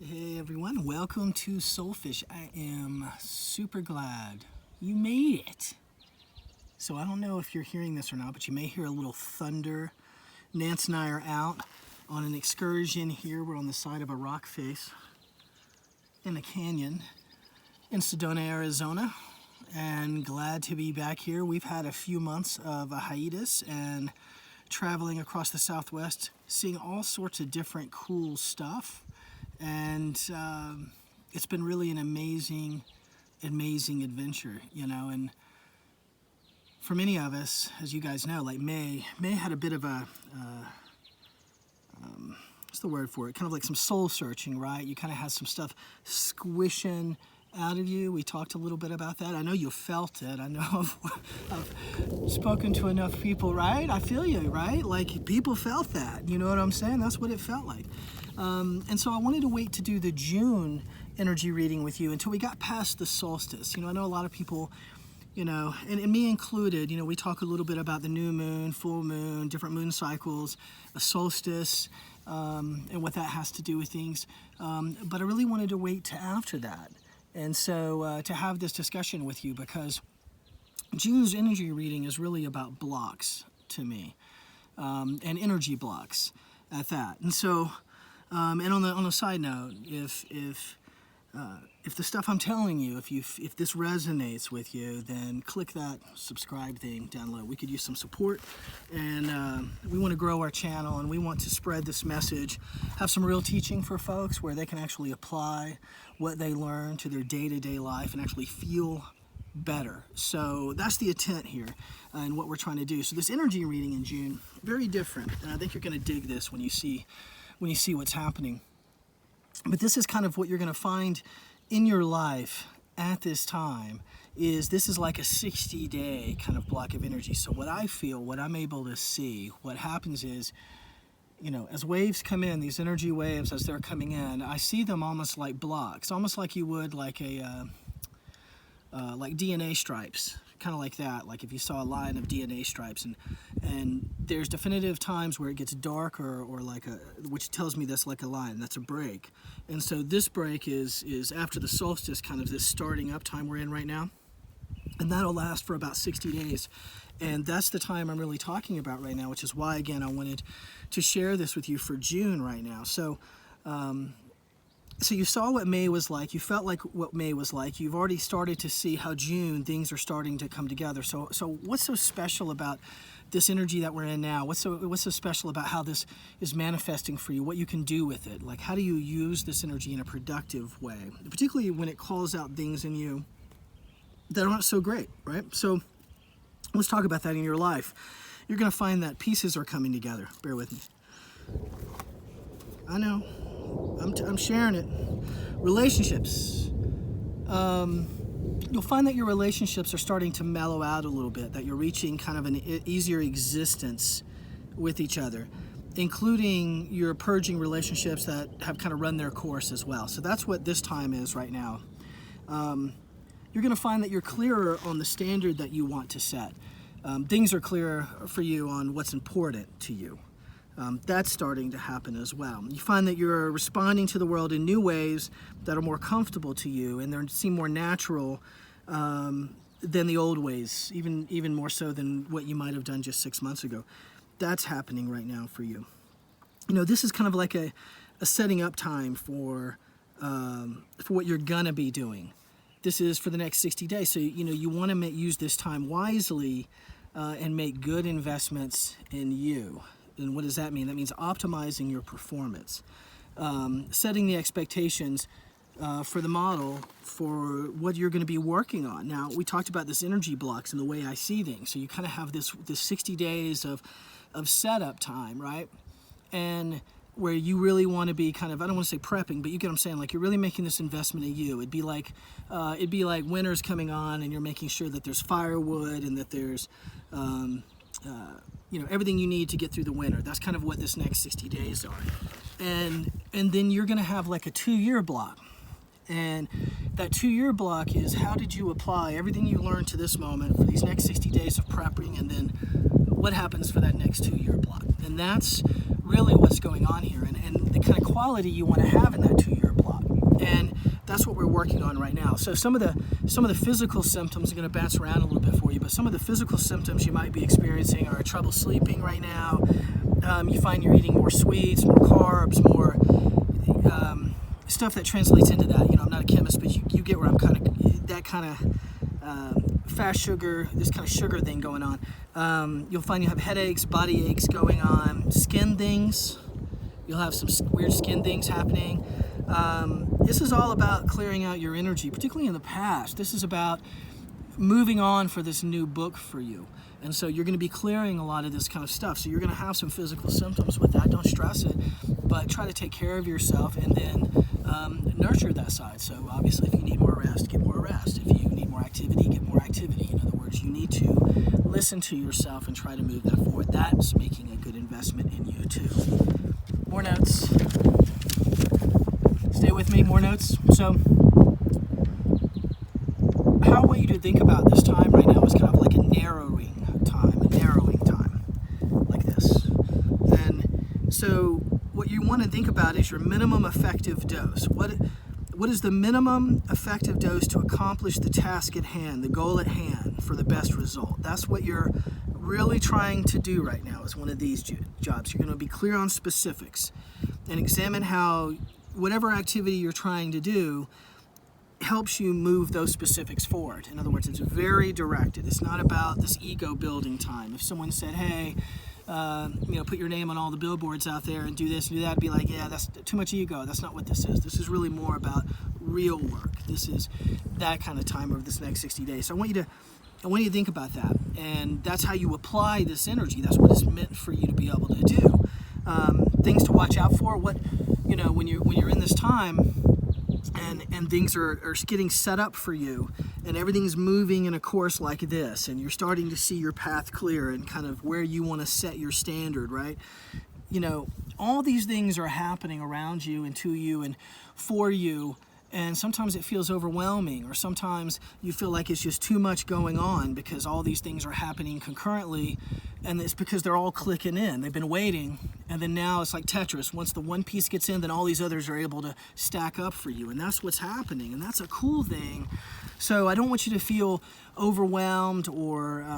Hey everyone, welcome to Soulfish. I am super glad you made it. So I don't know if you're hearing this or not, but you may hear a little thunder. Nance and I are out on an excursion here. We're on the side of a rock face in a canyon in Sedona, Arizona, and glad to be back here. We've had a few months of a hiatus and traveling across the Southwest, seeing all sorts of different cool stuff. And it's been really an amazing adventure, you know. And for many of us, as you guys know, like May had a bit of a what's the word for it? Kind of like some soul searching, right? You kind of had some stuff squishing out of you. We talked a little bit about that. I know you felt it. I know I've spoken to enough people, right? I feel you, right? Like people felt that. You know what I'm saying? That's what it felt like. And so I wanted to wait to do the June energy reading with you until we got past the solstice. You know, I know a lot of people, you know, and me included, you know, we talk a little bit about the new moon, full moon, different moon cycles, a solstice, and what that has to do with things. But I really wanted to wait to after that. And so to have this discussion with you, because June's energy reading is really about blocks to me, and energy blocks at that. And so, and on the side note, if the stuff I'm telling you, if this resonates with you, then click that subscribe thing down low. We could use some support, and we want to grow our channel, and we want to spread this message, have some real teaching for folks where they can actually apply what they learn to their day-to-day life and actually feel better. So that's the intent here, and what we're trying to do. So this energy reading in June, very different, and I think you're going to dig this when you see what's happening. But this is kind of what you're going to find in your life at this time. This is like a 60-day kind of block of energy. So what I feel, what I'm able to see, what happens is, you know, as waves come in, these energy waves, as they're coming in, I see them almost like blocks, almost like you would like a like DNA stripes, kind of like that. Like if you saw a line of DNA stripes, and there's definitive times where it gets darker, or like which tells me that's like a line, that's a break. And so this break is after the solstice, kind of this starting up time we're in right now, and that'll last for about 60 days. And that's the time I'm really talking about right now, which is why, again, I wanted to share this with you for June right now. So so you saw what May was like. You felt like what May was like. You've already started to see how June, things are starting to come together. So what's so special about this energy that we're in now? What's so special about how this is manifesting for you? What you can do with it? Like, how do you use this energy in a productive way? Particularly when it calls out things in you that aren't so great, right? So let's talk about that in your life. You're going to find that pieces are coming together. Bear with me. I know. I'm sharing it. Relationships. You'll find that your relationships are starting to mellow out a little bit, that you're reaching kind of an easier existence with each other, including your purging relationships that have kind of run their course as well. So that's what this time is right now. You're going to find that you're clearer on the standard that you want to set. Things are clearer for you on what's important to you. That's starting to happen as well. You find that you're responding to the world in new ways that are more comfortable to you, and they seem more natural than the old ways, even more so than what you might have done just 6 months ago. That's happening right now for you. You know, this is kind of like a setting up time for what you're gonna be doing. This is for the next 60 days. So, you know, you want to use this time wisely and make good investments in you. And what does that mean? That means optimizing your performance, setting the expectations for the model for what you're going to be working on. Now, we talked about this energy blocks and the way I see things. So you kind of have this 60 days of setup time, right? And where you really want to be kind of, I don't want to say prepping, but you get what I'm saying, like you're really making this investment in you. It'd be like winter's coming on, and you're making sure that there's firewood and that there's you know, everything you need to get through the winter. That's kind of what this next 60 days are. And then you're going to have like a 2-year block. And that 2-year block is, how did you apply everything you learned to this moment for these next 60 days of prepping, and then what happens for that next 2-year block? And that's really what's going on here, and the kind of quality you want to have in that 2-year block. And that's what we're working on right now. So some of the physical symptoms are going to bounce around a little bit for you, but some of the physical symptoms you might be experiencing are trouble sleeping right now. You find you're eating more sweets, more carbs, more stuff that translates into that. I'm not a chemist, but you get where I'm that kind of fast sugar, this kind of sugar thing going on. You'll find you have headaches, body aches going on, skin things. You'll have some weird skin things happening. This is all about clearing out your energy, particularly in the past. This is about moving on for this new book for you. And so you're going to be clearing a lot of this kind of stuff. So you're going to have some physical symptoms with that. Don't stress it, but try to take care of yourself and then nurture that side. So obviously if you need more rest, get more rest. If you need more activity, get more activity. In other words, you need to listen to yourself and try to move that forward. That's making a good investment in you too. More notes. Stay with me, more notes. So how I want you to think about this time right now is kind of like a narrowing time, like this. And so what you want to think about is your minimum effective dose. What is the minimum effective dose to accomplish the task at hand, the goal at hand, for the best result? That's what you're really trying to do right now is one of these jobs. You're going to be clear on specifics and examine how whatever activity you're trying to do helps you move those specifics forward. In other words, it's very directed. It's not about this ego building time. If someone said, hey, put your name on all the billboards out there and do this and do that, I'd be like, yeah, that's too much ego. That's not what this is. This is really more about real work. This is that kind of time over this next 60 days. So I want you to think about that. And that's how you apply this energy. That's what it's meant for you to be able to do. Things to watch out for. When you're in this time, and things are getting set up for you and everything's moving in a course like this and you're starting to see your path clear and kind of where you want to set your standard, right? All these things are happening around you and to you and for you, and sometimes it feels overwhelming, or sometimes you feel like it's just too much going on because all these things are happening concurrently, and it's because they're all clicking in. They've been waiting, and then now it's like Tetris. Once the one piece gets in, then all these others are able to stack up for you, and that's what's happening, and that's a cool thing. So I don't want you to feel overwhelmed or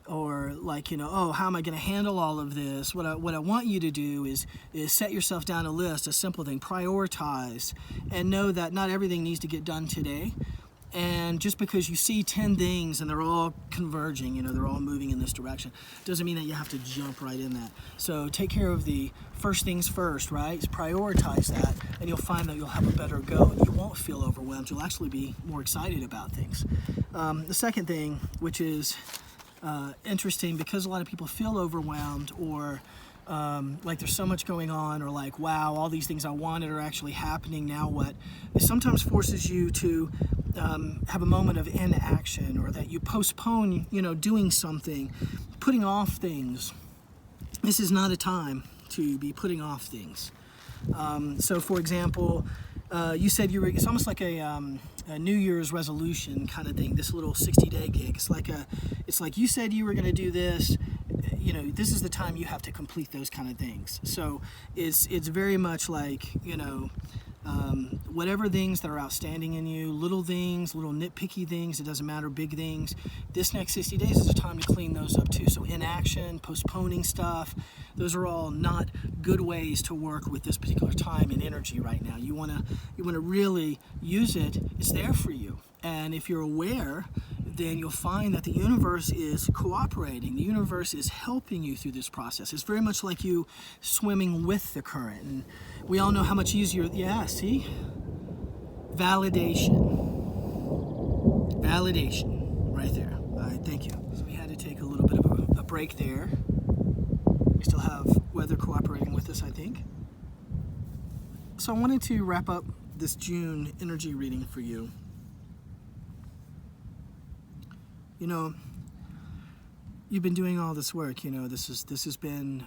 like, oh, how am I going to handle all of this? What I want you to do is set yourself down a list, a simple thing, prioritize, and know that not everything needs to get done today. And just because you see 10 things and they're all converging, they're all moving in this direction, doesn't mean that you have to jump right in that. So take care of the first things first, right? Prioritize that, and you'll find that you'll have a better go, and you won't feel overwhelmed. You'll actually be more excited about things. The second thing, which is interesting, because a lot of people feel overwhelmed or like there's so much going on, or like, wow, all these things I wanted are actually happening, now what? It sometimes forces you to have a moment of inaction, or that you postpone, doing something, putting off things. This is not a time to be putting off things. So for example, you said it's almost like a New Year's resolution kind of thing, this little 60-day gig. It's like you said you were going to do this, this is the time you have to complete those kind of things. So it's very much like, whatever things that are outstanding in you, little things, little nitpicky things, it doesn't matter, big things, this next 60 days is a time to clean those up too. So inaction, postponing stuff, those are all not good ways to work with this particular time and energy right now. You want to really use it. It's there for you. And if you're aware, then you'll find that the universe is cooperating. The universe is helping you through this process. It's very much like you swimming with the current. And we all know how much easier, see? Validation, right there. All right, thank you. So we had to take a little bit of a break there. We still have weather cooperating with us, I think. So I wanted to wrap up this June energy reading for you. You've been doing all this work, this has been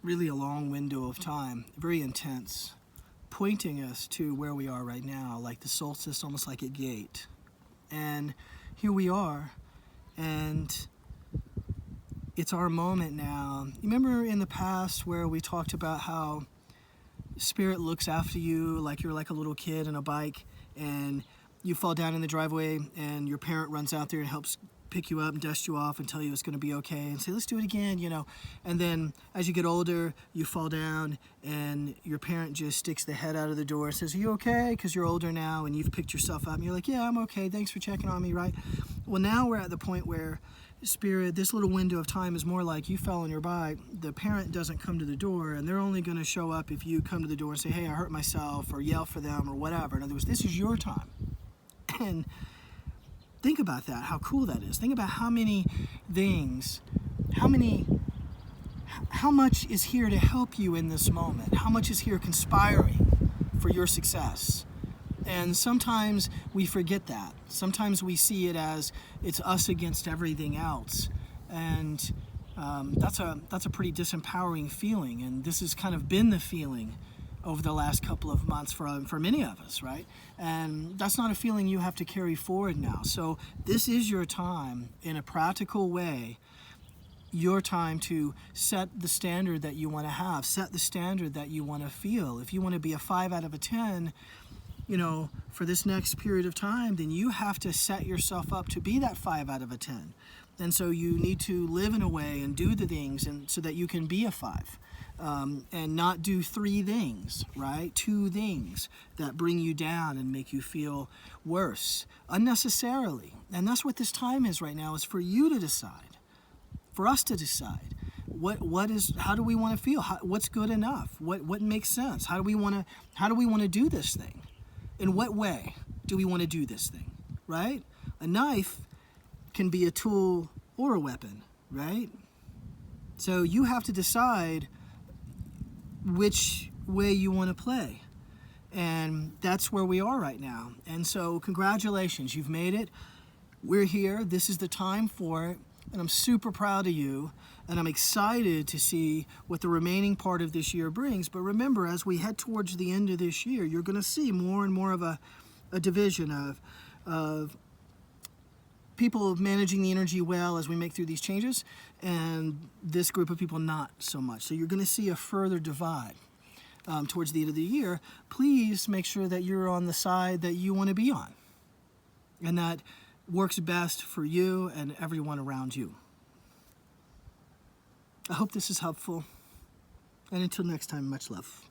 really a long window of time, very intense, pointing us to where we are right now, like the solstice, almost like a gate. And here we are, and it's our moment now. You remember in the past where we talked about how Spirit looks after you like you're like a little kid on a bike, and you fall down in the driveway, and your parent runs out there and helps pick you up and dust you off and tell you it's going to be okay and say, let's do it again, you know. And then as you get older, you fall down and your parent just sticks the head out of the door and says, are you okay? Because you're older now and you've picked yourself up and you're like, yeah, I'm okay. Thanks for checking on me, right? Well, now we're at the point where Spirit, this little window of time is more like you fell on your bike. The parent doesn't come to the door, and they're only going to show up if you come to the door and say, hey, I hurt myself, or yell for them, or whatever. In other words, this is your time. And think about that, how cool that is. Think about how many things, how much is here to help you in this moment? How much is here conspiring for your success? And sometimes we forget that. Sometimes we see it as it's us against everything else. And that's a pretty disempowering feeling. And this has kind of been the feeling over the last couple of months for many of us, right? And that's not a feeling you have to carry forward now. So this is your time, in a practical way, your time to set the standard that you want to have, set the standard that you want to feel. If you want to be a 5 out of a 10, you know, for this next period of time, then you have to set yourself up to be that 5 out of a 10. And so you need to live in a way and do the things and so that you can be a 5. And not do 3 things, right? 2 things that bring you down and make you feel worse unnecessarily. And that's what this time is right now, is for you to decide, for us to decide how do we want to feel? What's good enough? What makes sense? How do we want to do this thing? In what way do we want to do this thing, right? A knife can be a tool or a weapon, right? So you have to decide which way you want to play. And that's where we are right now. And so congratulations, you've made it. We're here. This is the time for it. And I'm super proud of you. And I'm excited to see what the remaining part of this year brings. But remember, as we head towards the end of this year, you're going to see more and more of a division of people managing the energy well as we make through these changes, and this group of people not so much. So you're going to see a further divide towards the end of the year. Please make sure that you're on the side that you want to be on, and that works best for you and everyone around you. I hope this is helpful, and until next time, much love.